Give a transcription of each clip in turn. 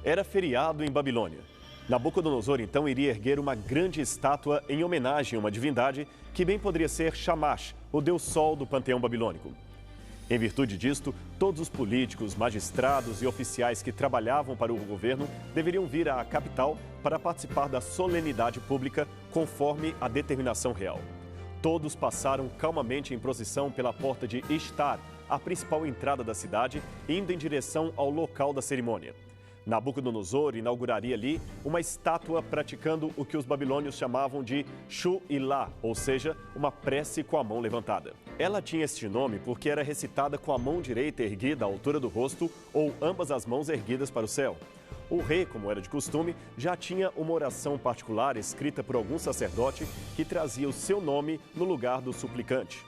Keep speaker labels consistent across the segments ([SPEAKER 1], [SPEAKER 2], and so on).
[SPEAKER 1] Era feriado em Babilônia. Nabucodonosor então iria erguer uma grande estátua em homenagem a uma divindade que bem poderia ser Shamash, o deus sol do panteão babilônico. Em virtude disto, todos os políticos, magistrados e oficiais que trabalhavam para o governo deveriam vir à capital para participar da solenidade pública conforme a determinação real. Todos passaram calmamente em procissão pela porta de Ishtar, a principal entrada da cidade, indo em direção ao local da cerimônia. Nabucodonosor inauguraria ali uma estátua praticando o que os babilônios chamavam de Shu-Ilá, ou seja, uma prece com a mão levantada. Ela tinha este nome porque era recitada com a mão direita erguida à altura do rosto ou ambas as mãos erguidas para o céu. O rei, como era de costume, já tinha uma oração particular escrita por algum sacerdote que trazia o seu nome no lugar do suplicante.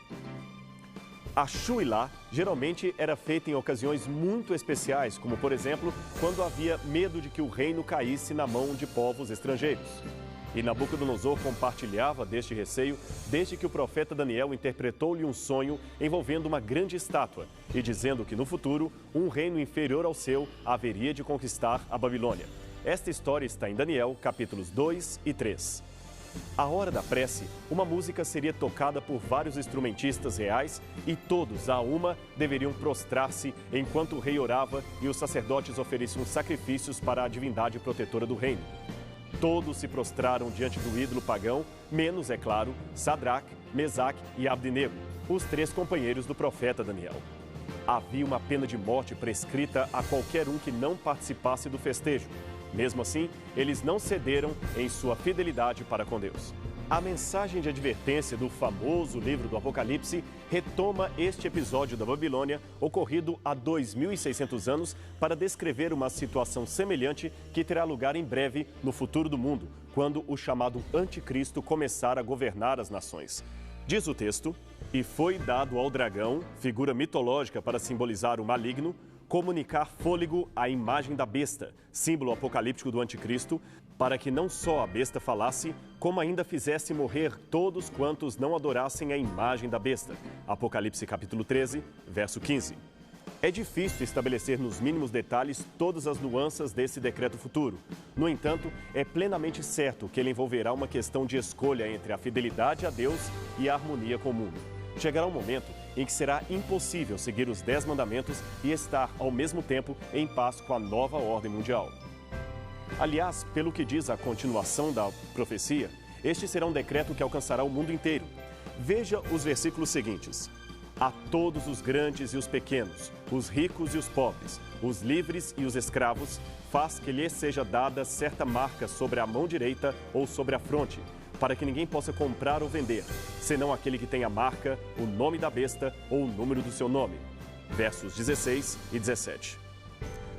[SPEAKER 1] A Shu-Ilá geralmente era feita em ocasiões muito especiais, como, por exemplo, quando havia medo de que o reino caísse na mão de povos estrangeiros. E Nabucodonosor compartilhava deste receio desde que o profeta Daniel interpretou-lhe um sonho envolvendo uma grande estátua e dizendo que no futuro um reino inferior ao seu haveria de conquistar a Babilônia. Esta história está em Daniel, capítulos 2 e 3. À hora da prece, uma música seria tocada por vários instrumentistas reais e todos, a uma, deveriam prostrar-se enquanto o rei orava e os sacerdotes ofereciam sacrifícios para a divindade protetora do reino. Todos se prostraram diante do ídolo pagão, menos, é claro, Sadraque, Mesaque e Abdenego, os três companheiros do profeta Daniel. Havia uma pena de morte prescrita a qualquer um que não participasse do festejo. Mesmo assim, eles não cederam em sua fidelidade para com Deus. A mensagem de advertência do famoso livro do Apocalipse retoma este episódio da Babilônia, ocorrido há 2.600 anos, para descrever uma situação semelhante que terá lugar em breve no futuro do mundo, quando o chamado Anticristo começar a governar as nações. Diz o texto: "E foi dado ao dragão, figura mitológica para simbolizar o maligno, comunicar fôlego à imagem da besta, símbolo apocalíptico do anticristo, para que não só a besta falasse, como ainda fizesse morrer todos quantos não adorassem a imagem da besta." Apocalipse capítulo 13, verso 15. É difícil estabelecer nos mínimos detalhes todas as nuances desse decreto futuro. No entanto, é plenamente certo que ele envolverá uma questão de escolha entre a fidelidade a Deus e a harmonia com o mundo. Chegará um momento em que será impossível seguir os 10 mandamentos e estar, ao mesmo tempo, em paz com a nova ordem mundial. Aliás, pelo que diz a continuação da profecia, este será um decreto que alcançará o mundo inteiro. Veja os versículos seguintes: "A todos os grandes e os pequenos, os ricos e os pobres, os livres e os escravos, faz que lhes seja dada certa marca sobre a mão direita ou sobre a fronte, para que ninguém possa comprar ou vender, senão aquele que tem a marca, o nome da besta ou o número do seu nome." Versos 16 e 17.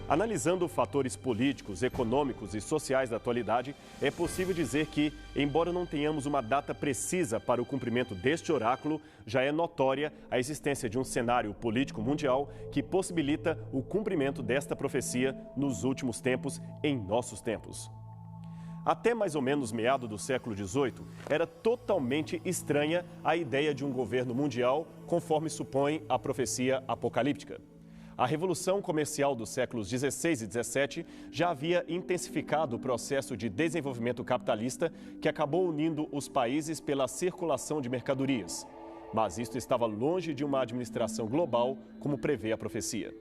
[SPEAKER 1] Analisando fatores políticos, econômicos e sociais da atualidade, é possível dizer que, embora não tenhamos uma data precisa para o cumprimento deste oráculo, já é notória a existência de um cenário político mundial que possibilita o cumprimento desta profecia nos últimos tempos, em nossos tempos. Até mais ou menos meado do século XVIII, era totalmente estranha a ideia de um governo mundial, conforme supõe a profecia apocalíptica. A Revolução Comercial dos séculos XVI e XVII já havia intensificado o processo de desenvolvimento capitalista que acabou unindo os países pela circulação de mercadorias. Mas isto estava longe de uma administração global, como prevê a profecia.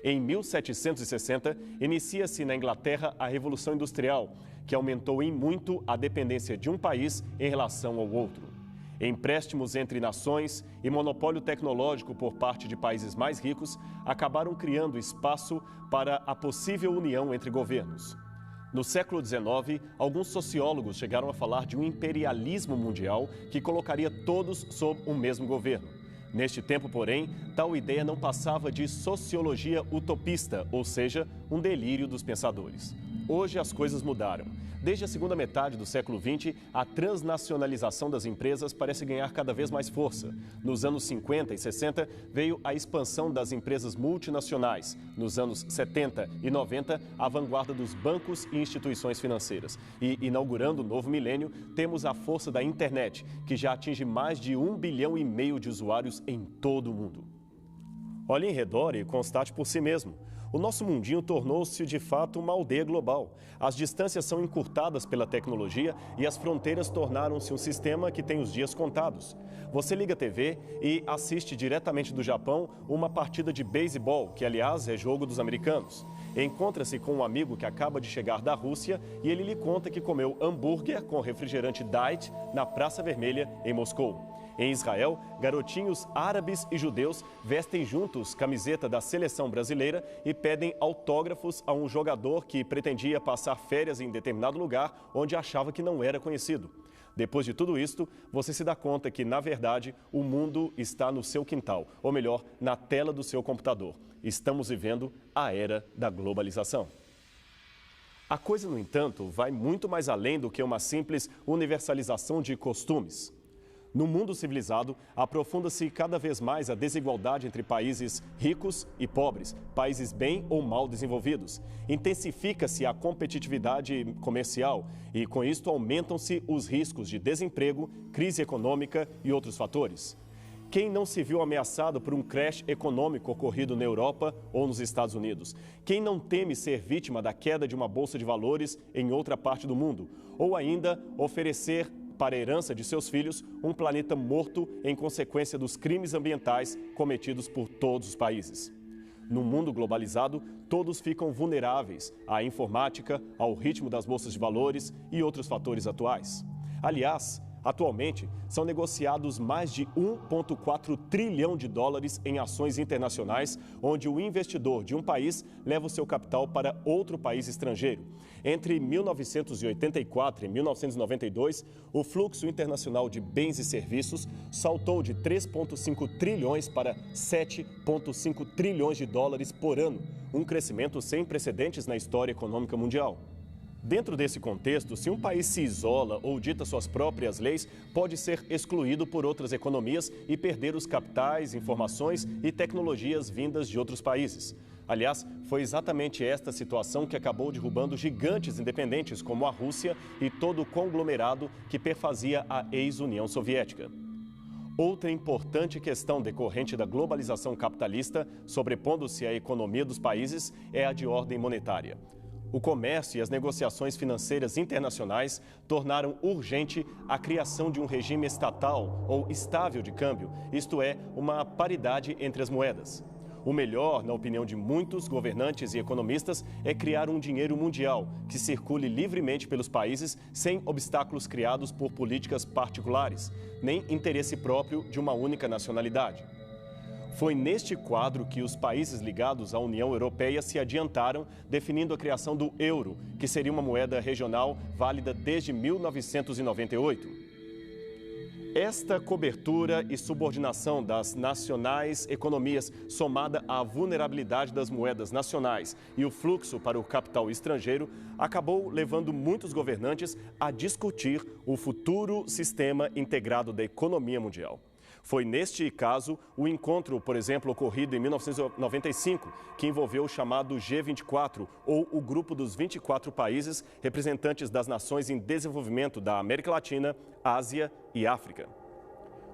[SPEAKER 1] Em 1760, inicia-se na Inglaterra a Revolução Industrial, que aumentou em muito a dependência de um país em relação ao outro. Empréstimos entre nações e monopólio tecnológico por parte de países mais ricos acabaram criando espaço para a possível união entre governos. No século XIX, alguns sociólogos chegaram a falar de um imperialismo mundial que colocaria todos sob o mesmo governo. Neste tempo, porém, tal ideia não passava de sociologia utopista, ou seja, um delírio dos pensadores. Hoje as coisas mudaram. Desde a segunda metade do século XX, a transnacionalização das empresas parece ganhar cada vez mais força. Nos anos 50 e 60, veio a expansão das empresas multinacionais. Nos anos 70 e 90, a vanguarda dos bancos e instituições financeiras. E, inaugurando o novo milênio, temos a força da internet, que já atinge mais de 1,5 bilhão de usuários em todo o mundo. Olhe em redor e constate por si mesmo. O nosso mundinho tornou-se de fato uma aldeia global. As distâncias são encurtadas pela tecnologia e as fronteiras tornaram-se um sistema que tem os dias contados. Você liga a TV e assiste diretamente do Japão uma partida de beisebol, que aliás é jogo dos americanos. Encontra-se com um amigo que acaba de chegar da Rússia e ele lhe conta que comeu hambúrguer com refrigerante Diet na Praça Vermelha, em Moscou. Em Israel, garotinhos árabes e judeus vestem juntos camiseta da seleção brasileira e pedem autógrafos a um jogador que pretendia passar férias em determinado lugar onde achava que não era conhecido. Depois de tudo isto, você se dá conta que, na verdade, o mundo está no seu quintal, ou melhor, na tela do seu computador. Estamos vivendo a era da globalização. A coisa, no entanto, vai muito mais além do que uma simples universalização de costumes. No mundo civilizado, aprofunda-se cada vez mais a desigualdade entre países ricos e pobres, países bem ou mal desenvolvidos. Intensifica-se a competitividade comercial e, com isto, aumentam-se os riscos de desemprego, crise econômica e outros fatores. Quem não se viu ameaçado por um crash econômico ocorrido na Europa ou nos Estados Unidos? Quem não teme ser vítima da queda de uma bolsa de valores em outra parte do mundo? Ou ainda oferecer para a herança de seus filhos um planeta morto em consequência dos crimes ambientais cometidos por todos os países. No mundo globalizado, todos ficam vulneráveis à informática, ao ritmo das bolsas de valores e outros fatores atuais. Aliás, atualmente, são negociados mais de 1,4 trilhão de dólares em ações internacionais, onde o investidor de um país leva o seu capital para outro país estrangeiro. Entre 1984 e 1992, o fluxo internacional de bens e serviços saltou de 3,5 trilhões para 7,5 trilhões de dólares por ano, um crescimento sem precedentes na história econômica mundial. Dentro desse contexto, se um país se isola ou dita suas próprias leis, pode ser excluído por outras economias e perder os capitais, informações e tecnologias vindas de outros países. Aliás, foi exatamente esta situação que acabou derrubando gigantes independentes como a Rússia e todo o conglomerado que perfazia a ex-União Soviética. Outra importante questão decorrente da globalização capitalista, sobrepondo-se à economia dos países, é a de ordem monetária. O comércio e as negociações financeiras internacionais tornaram urgente a criação de um regime estatal ou estável de câmbio, isto é, uma paridade entre as moedas. O melhor, na opinião de muitos governantes e economistas, é criar um dinheiro mundial que circule livremente pelos países sem obstáculos criados por políticas particulares, nem interesse próprio de uma única nacionalidade. Foi neste quadro que os países ligados à União Europeia se adiantaram, definindo a criação do euro, que seria uma moeda regional válida desde 1998. Esta cobertura e subordinação das nacionais economias, somada à vulnerabilidade das moedas nacionais e o fluxo para o capital estrangeiro, acabou levando muitos governantes a discutir o futuro sistema integrado da economia mundial. Foi neste caso o encontro, por exemplo, ocorrido em 1995, que envolveu o chamado G24, ou o grupo dos 24 países representantes das nações em desenvolvimento da América Latina, Ásia e África.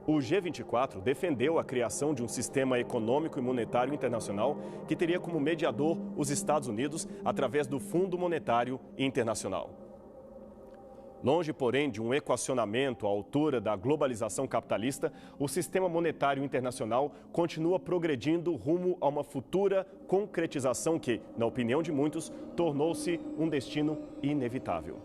[SPEAKER 1] O G24 defendeu a criação de um sistema econômico e monetário internacional que teria como mediador os Estados Unidos através do Fundo Monetário Internacional. Longe, porém, de um equacionamento à altura da globalização capitalista, o sistema monetário internacional continua progredindo rumo a uma futura concretização que, na opinião de muitos, tornou-se um destino inevitável.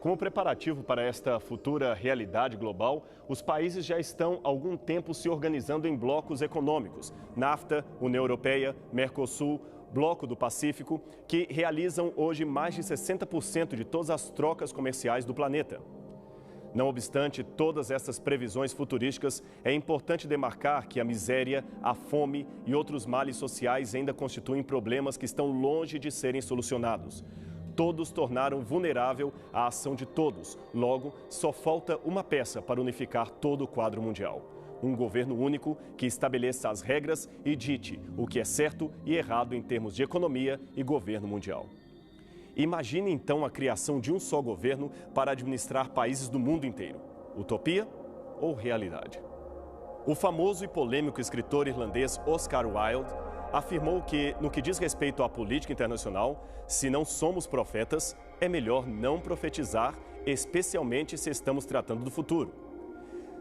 [SPEAKER 1] Como preparativo para esta futura realidade global, os países já estão há algum tempo se organizando em blocos econômicos, NAFTA, União Europeia, Mercosul, Bloco do Pacífico, que realizam hoje mais de 60% de todas as trocas comerciais do planeta. Não obstante todas essas previsões futurísticas, é importante demarcar que a miséria, a fome e outros males sociais ainda constituem problemas que estão longe de serem solucionados. Todos tornaram vulnerável a ação de todos, logo, só falta uma peça para unificar todo o quadro mundial. Um governo único que estabeleça as regras e dite o que é certo e errado em termos de economia e governo mundial. Imagine então a criação de um só governo para administrar países do mundo inteiro. Utopia ou realidade? O famoso e polêmico escritor irlandês Oscar Wilde afirmou que, no que diz respeito à política internacional, se não somos profetas, é melhor não profetizar, especialmente se estamos tratando do futuro.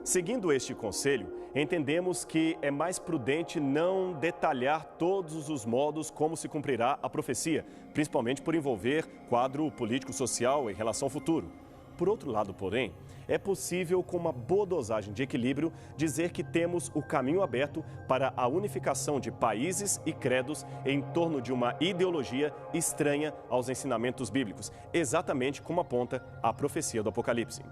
[SPEAKER 1] Seguindo este conselho, entendemos que é mais prudente não detalhar todos os modos como se cumprirá a profecia, principalmente por envolver quadro político-social em relação ao futuro. Por outro lado, porém, é possível, com uma boa dosagem de equilíbrio, dizer que temos o caminho aberto para a unificação de países e credos em torno de uma ideologia estranha aos ensinamentos bíblicos, exatamente como aponta a profecia do Apocalipse.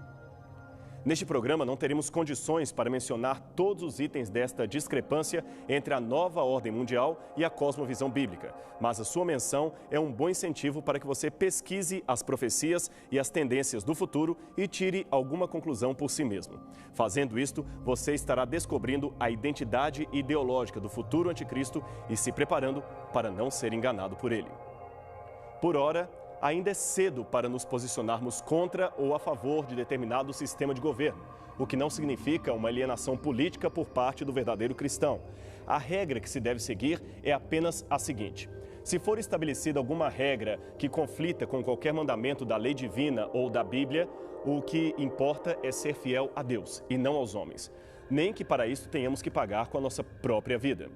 [SPEAKER 1] Neste programa, não teremos condições para mencionar todos os itens desta discrepância entre a nova ordem mundial e a cosmovisão bíblica, mas a sua menção é um bom incentivo para que você pesquise as profecias e as tendências do futuro e tire alguma conclusão por si mesmo. Fazendo isto, você estará descobrindo a identidade ideológica do futuro anticristo e se preparando para não ser enganado por ele. Por ora, ainda é cedo para nos posicionarmos contra ou a favor de determinado sistema de governo, o que não significa uma alienação política por parte do verdadeiro cristão. A regra que se deve seguir é apenas a seguinte: se for estabelecida alguma regra que conflita com qualquer mandamento da lei divina ou da Bíblia, o que importa é ser fiel a Deus e não aos homens, nem que para isso tenhamos que pagar com a nossa própria vida.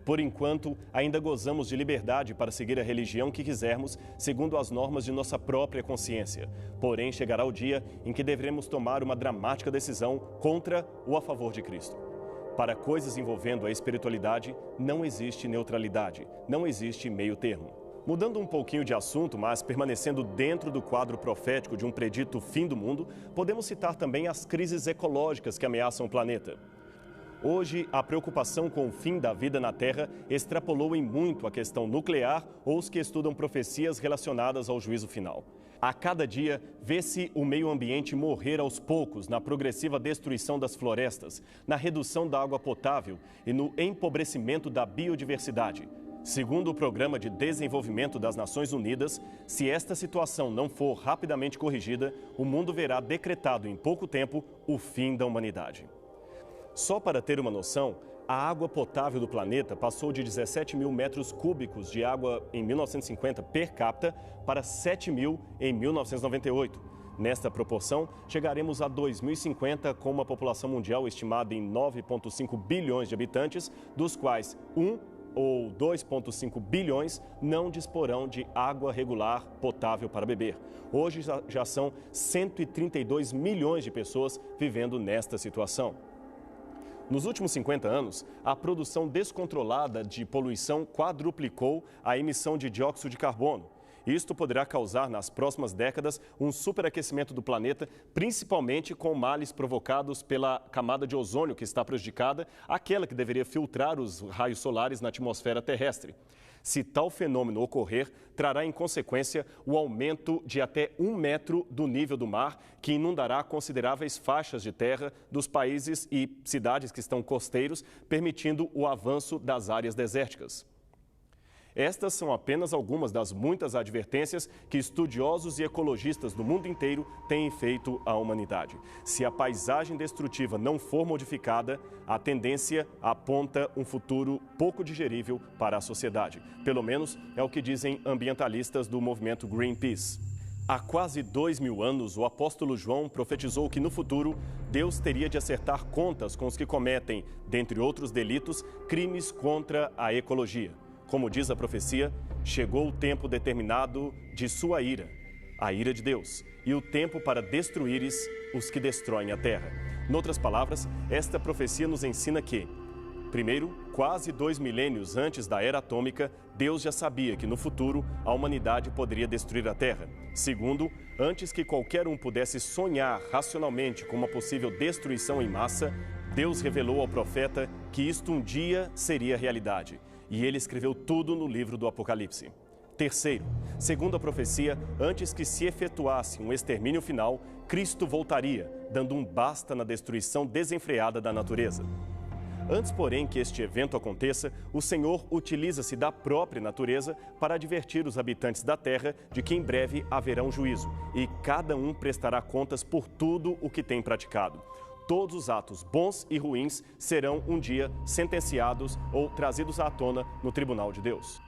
[SPEAKER 1] Por enquanto, ainda gozamos de liberdade para seguir a religião que quisermos, segundo as normas de nossa própria consciência. Porém, chegará o dia em que deveremos tomar uma dramática decisão contra ou a favor de Cristo. Para coisas envolvendo a espiritualidade, não existe neutralidade, não existe meio termo. Mudando um pouquinho de assunto, mas permanecendo dentro do quadro profético de um predito fim do mundo, podemos citar também as crises ecológicas que ameaçam o planeta. Hoje, a preocupação com o fim da vida na Terra extrapolou em muito a questão nuclear ou os que estudam profecias relacionadas ao juízo final. A cada dia, vê-se o meio ambiente morrer aos poucos na progressiva destruição das florestas, na redução da água potável e no empobrecimento da biodiversidade. Segundo o Programa de Desenvolvimento das Nações Unidas, se esta situação não for rapidamente corrigida, o mundo verá decretado em pouco tempo o fim da humanidade. Só para ter uma noção, a água potável do planeta passou de 17 mil metros cúbicos de água em 1950 per capita para 7 mil em 1998. Nesta proporção, chegaremos a 2050 com uma população mundial estimada em 9,5 bilhões de habitantes, dos quais 1 ou 2,5 bilhões não disporão de água regular potável para beber. Hoje já são 132 milhões de pessoas vivendo nesta situação. Nos últimos 50 anos, a produção descontrolada de poluição quadruplicou a emissão de dióxido de carbono. Isto poderá causar, nas próximas décadas, um superaquecimento do planeta, principalmente com males provocados pela camada de ozônio que está prejudicada, aquela que deveria filtrar os raios solares na atmosfera terrestre. Se tal fenômeno ocorrer, trará em consequência o aumento de até 1 metro do nível do mar, que inundará consideráveis faixas de terra dos países e cidades que estão costeiros, permitindo o avanço das áreas desérticas. Estas são apenas algumas das muitas advertências que estudiosos e ecologistas do mundo inteiro têm feito à humanidade. Se a paisagem destrutiva não for modificada, a tendência aponta um futuro pouco digerível para a sociedade. Pelo menos é o que dizem ambientalistas do movimento Greenpeace. Há quase 2000 anos, o apóstolo João profetizou que no futuro Deus teria de acertar contas com os que cometem, dentre outros delitos, crimes contra a ecologia. Como diz a profecia, chegou o tempo determinado de sua ira, a ira de Deus, e o tempo para destruíres os que destroem a terra. Noutras palavras, esta profecia nos ensina que, primeiro, quase 2 milênios antes da era atômica, Deus já sabia que no futuro a humanidade poderia destruir a terra. Segundo, antes que qualquer um pudesse sonhar racionalmente com uma possível destruição em massa, Deus revelou ao profeta que isto um dia seria realidade. E ele escreveu tudo no livro do Apocalipse. Terceiro, segundo a profecia, antes que se efetuasse um extermínio final, Cristo voltaria, dando um basta na destruição desenfreada da natureza. Antes, porém, que este evento aconteça, o Senhor utiliza-se da própria natureza para advertir os habitantes da terra de que em breve haverá um juízo, e cada um prestará contas por tudo o que tem praticado. Todos os atos bons e ruins serão um dia sentenciados ou trazidos à tona no tribunal de Deus.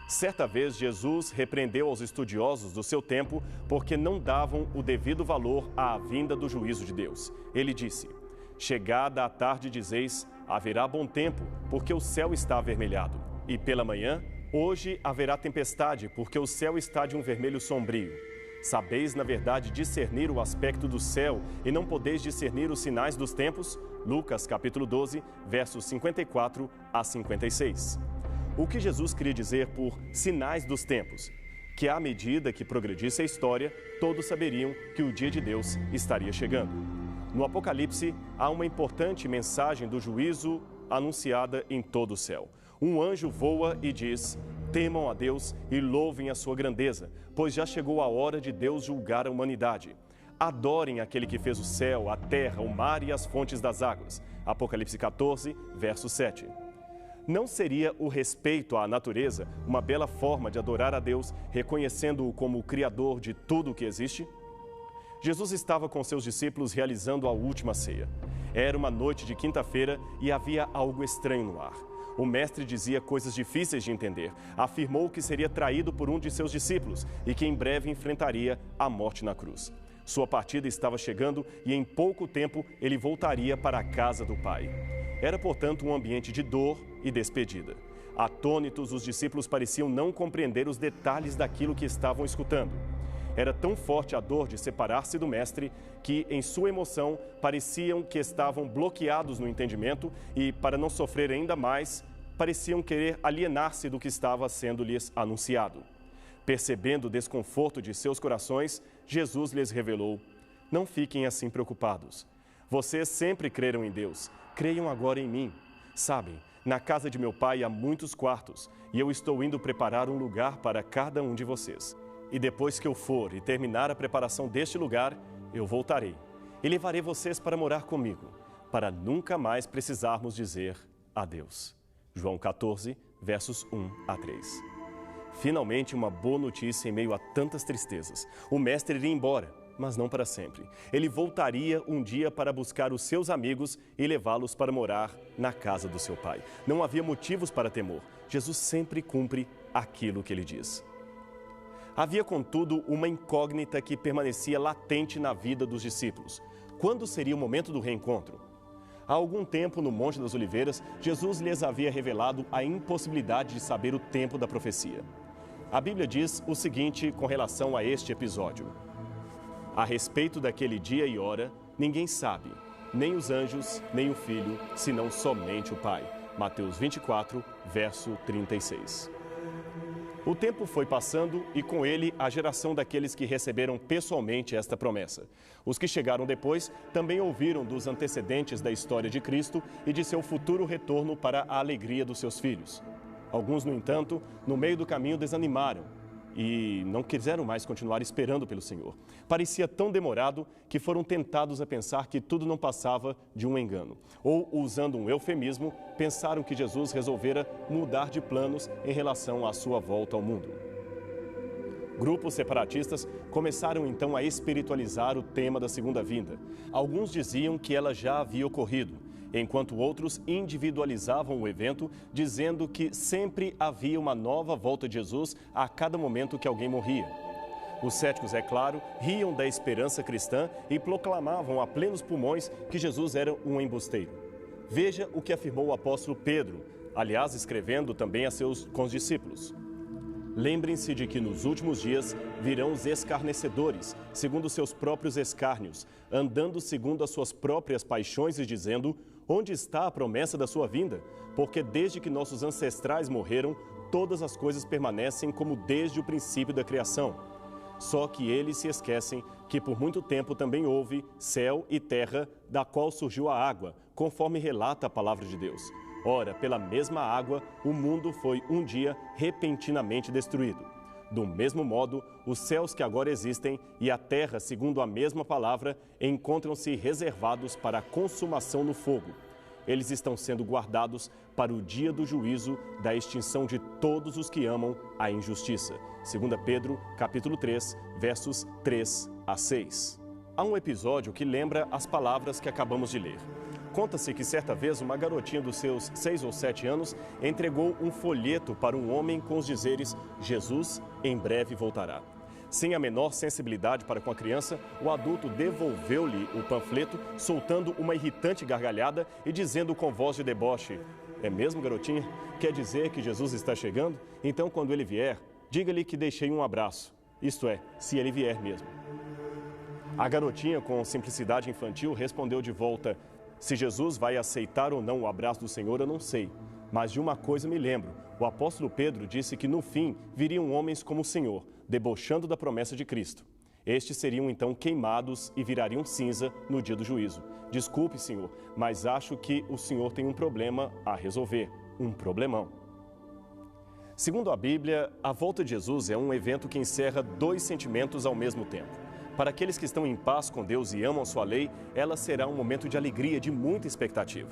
[SPEAKER 1] Certa vez, Jesus repreendeu aos estudiosos do seu tempo porque não davam o devido valor à vinda do juízo de Deus. Ele disse: chegada a tarde dizeis, haverá bom tempo, porque o céu está avermelhado. E pela manhã, hoje haverá tempestade, porque o céu está de um vermelho sombrio. Sabeis, na verdade, discernir o aspecto do céu e não podeis discernir os sinais dos tempos? Lucas, capítulo 12, versos 54 a 56. O que Jesus queria dizer por sinais dos tempos? Que à medida que progredisse a história, todos saberiam que o dia de Deus estaria chegando. No Apocalipse, há uma importante mensagem do juízo anunciada em todo o céu. Um anjo voa e diz: temam a Deus e louvem a sua grandeza, pois já chegou a hora de Deus julgar a humanidade. Adorem aquele que fez o céu, a terra, o mar e as fontes das águas. Apocalipse 14, verso 7. Não seria o respeito à natureza uma bela forma de adorar a Deus, reconhecendo-o como o Criador de tudo o que existe? Jesus estava com seus discípulos realizando a última ceia. Era uma noite de quinta-feira e havia algo estranho no ar. O mestre dizia coisas difíceis de entender. Afirmou que seria traído por um de seus discípulos e que em breve enfrentaria a morte na cruz. Sua partida estava chegando e em pouco tempo ele voltaria para a casa do Pai. Era, portanto, um ambiente de dor e despedida. Atônitos, os discípulos pareciam não compreender os detalhes daquilo que estavam escutando. Era tão forte a dor de separar-se do mestre que, em sua emoção, pareciam que estavam bloqueados no entendimento e, para não sofrer ainda mais, pareciam querer alienar-se do que estava sendo-lhes anunciado. Percebendo o desconforto de seus corações, Jesus lhes revelou: não fiquem assim preocupados. Vocês sempre creram em Deus, creiam agora em mim. Sabem, na casa de meu pai há muitos quartos e eu estou indo preparar um lugar para cada um de vocês. E depois que eu for e terminar a preparação deste lugar, eu voltarei e levarei vocês para morar comigo, para nunca mais precisarmos dizer adeus. João 14, versos 1 a 3. Finalmente, uma boa notícia em meio a tantas tristezas. O mestre iria embora, mas não para sempre. Ele voltaria um dia para buscar os seus amigos e levá-los para morar na casa do seu pai. Não havia motivos para temor. Jesus sempre cumpre aquilo que ele diz. Havia, contudo, uma incógnita que permanecia latente na vida dos discípulos. Quando seria o momento do reencontro? Há algum tempo, no Monte das Oliveiras, Jesus lhes havia revelado a impossibilidade de saber o tempo da profecia. A Bíblia diz o seguinte com relação a este episódio: a respeito daquele dia e hora, ninguém sabe, nem os anjos, nem o Filho, senão somente o Pai. Mateus 24, verso 36. O tempo foi passando e com ele a geração daqueles que receberam pessoalmente esta promessa. Os que chegaram depois também ouviram dos antecedentes da história de Cristo e de seu futuro retorno para a alegria dos seus filhos. Alguns, no entanto, no meio do caminho desanimaram e não quiseram mais continuar esperando pelo Senhor. Parecia tão demorado que foram tentados a pensar que tudo não passava de um engano. Ou, usando um eufemismo, pensaram que Jesus resolvera mudar de planos em relação à sua volta ao mundo. Grupos separatistas começaram então a espiritualizar o tema da segunda vinda. Alguns diziam que ela já havia ocorrido, enquanto outros individualizavam o evento, dizendo que sempre havia uma nova volta de Jesus a cada momento que alguém morria. Os céticos, é claro, riam da esperança cristã e proclamavam a plenos pulmões que Jesus era um embusteiro. Veja o que afirmou o apóstolo Pedro, aliás, escrevendo também com os discípulos. Lembrem-se de que nos últimos dias virão os escarnecedores, segundo seus próprios escárnios, andando segundo as suas próprias paixões e dizendo: onde está a promessa da sua vinda? Porque desde que nossos ancestrais morreram, todas as coisas permanecem como desde o princípio da criação. Só que eles se esquecem que por muito tempo também houve céu e terra, da qual surgiu a água, conforme relata a palavra de Deus. Ora, pela mesma água, o mundo foi um dia repentinamente destruído. Do mesmo modo, os céus que agora existem e a terra, segundo a mesma palavra, encontram-se reservados para a consumação no fogo. Eles estão sendo guardados para o dia do juízo, da extinção de todos os que amam a injustiça. 2 Pedro, capítulo 3, versos 3 a 6. há um episódio que lembra as palavras que acabamos de ler. Conta-se que certa vez uma garotinha dos seus 6 ou 7 anos entregou um folheto para um homem com os dizeres: Jesus em breve voltará. Sem a menor sensibilidade para com a criança, o adulto devolveu-lhe o panfleto, soltando uma irritante gargalhada e dizendo com voz de deboche: é mesmo, garotinha? Quer dizer que Jesus está chegando? Então, quando ele vier, diga-lhe que deixei um abraço. Isto é, se ele vier mesmo. A garotinha, com simplicidade infantil, respondeu de volta: se Jesus vai aceitar ou não o abraço do Senhor, eu não sei. Mas de uma coisa me lembro: o apóstolo Pedro disse que no fim viriam homens como o Senhor, debochando da promessa de Cristo. Estes seriam então queimados e virariam cinza no dia do juízo. Desculpe, Senhor, mas acho que o Senhor tem um problema a resolver, um problemão. Segundo a Bíblia, a volta de Jesus é um evento que encerra dois sentimentos ao mesmo tempo. Para aqueles que estão em paz com Deus e amam sua lei, ela será um momento de alegria, de muita expectativa.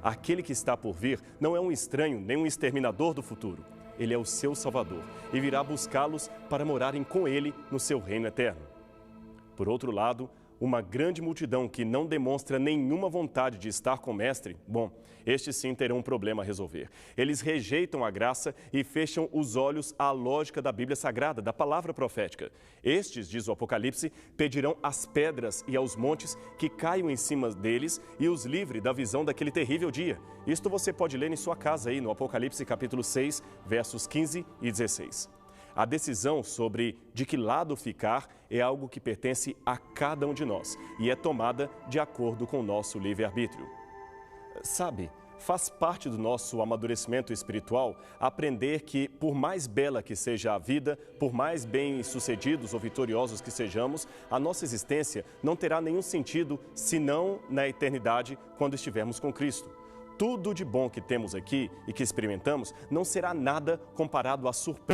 [SPEAKER 1] Aquele que está por vir não é um estranho nem um exterminador do futuro. Ele é o seu Salvador e virá buscá-los para morarem com ele no seu reino eterno. Por outro lado, uma grande multidão que não demonstra nenhuma vontade de estar com o Mestre, estes sim terão um problema a resolver. Eles rejeitam a graça e fecham os olhos à lógica da Bíblia Sagrada, da palavra profética. Estes, diz o Apocalipse, pedirão às pedras e aos montes que caiam em cima deles e os livre da visão daquele terrível dia. Isto você pode ler em sua casa aí no Apocalipse capítulo 6, versos 15 e 16. A decisão sobre de que lado ficar é algo que pertence a cada um de nós e é tomada de acordo com o nosso livre-arbítrio. Sabe, faz parte do nosso amadurecimento espiritual aprender que, por mais bela que seja a vida, por mais bem-sucedidos ou vitoriosos que sejamos, a nossa existência não terá nenhum sentido senão na eternidade, quando estivermos com Cristo. Tudo de bom que temos aqui e que experimentamos não será nada comparado à surpresa